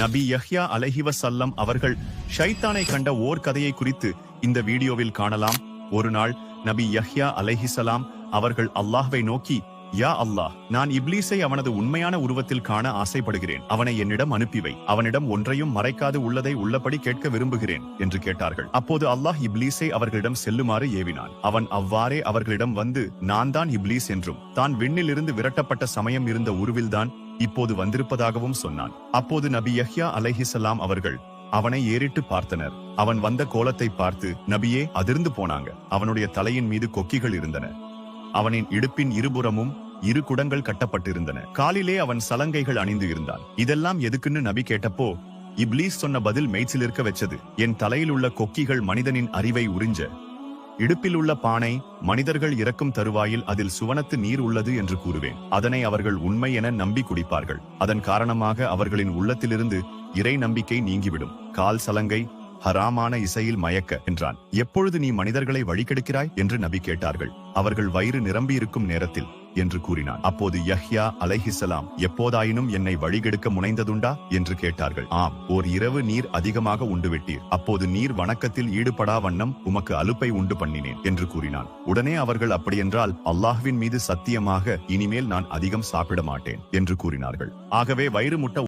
நபி யஹ்யா அலைஹிவஸல்லம் அவர்கள் ஷைத்தானை கண்ட ஓர் கதையை குறித்து இந்த வீடியோவில் காணலாம். ஒரு நாள் நபி யஹ்யா அலைஹிசலாம் அவர்கள் அல்லாஹ்வை நோக்கி, யா அல்லாஹ், நான் இப்லீஸை அவனது உண்மையான உருவத்தில் காண ஆசைப்படுகிறேன். அவனை என்னிடம் அனுப்பிவை. அவனிடம் ஒன்றையும் மறைக்காது உள்ளதை உள்ளபடி கேட்க விரும்புகிறேன் என்று கேட்டார்கள். அப்போது அல்லாஹ் இப்லீஸை அவர்களிடம் செல்லுமாறு ஏவினான். அவன் அவ்வாறே அவர்களிடம் வந்து, நான் தான் இப்லீஸ் என்றும் தான் விண்ணில் இருந்து விரட்டப்பட்ட சமயம் இருந்த உருவில்தான் இப்போது வந்திருப்பதாகவும் சொன்னான். அப்போது நபி யஹ்யா அலைஹிசலாம் அவர்கள் அவனை ஏறிட்டு பார்த்தனர். அவன் வந்த கோலத்தை பார்த்து நபியே அதிர்ந்து போனாங்க. அவனுடைய தலையின் மீது கொக்கிகள் இருந்தன. அவனின் இடுப்பின் இருபுறமும் 2 குடங்கள் கட்டப்பட்டிருந்தன. காலிலே அவன் சலங்கைகள் அணிந்து இருந்தான். இதெல்லாம் எதுக்குன்னு நபி கேட்டப்போ இப்லீஸ் சொன்ன பதில் மெய்சிலிருக்க வச்சது. என் தலையில் உள்ள கொக்கிகள் மனிதனின் அறிவை உறிஞ்ச, இடுப்பில் உள்ள பானை மனிதர்கள் இறக்கும் தருவாயில் அதில் சுவனத்து நீர் உள்ளது என்று கூறுவேன். அதனை அவர்கள் உண்மை என நம்பி குடிப்பார்கள். அதன் காரணமாக அவர்களின் உள்ளத்திலிருந்து இறை நம்பிக்கை நீங்கிவிடும். கால் சலங்கை ஹராமான இசையில் மயக்க என்றான். எப்பொழுது நீ மனிதர்களை வழிகெடுக்கிறாய் என்று நபி கேட்டார்கள். அவர்கள் வயிறு நிரம்பியிருக்கும் நேரத்தில் என்று கூறினான். அப்போது யஹ்யா அலைஹிஸ்ஸலாம், எப்போதாயினும் என்னை வழிகெடுக்க முனைந்ததுண்டா என்று கேட்டார்கள். ஆம், ஓர் இரவு நீர் அதிகமாக உண்டு விட்டீர். அப்போது நீர் வணக்கத்தில் ஈடுபடா வண்ணம் உமக்கு அலுப்பை உண்டு பண்ணினேன் என்று கூறினான். உடனே அவர்கள், அப்படியென்றால் அல்லாஹ்வின் மீது சத்தியமாக இனிமேல் நான் அதிகம் சாப்பிட மாட்டேன் என்று கூறினார்கள். ஆகவே வயிறு முட்ட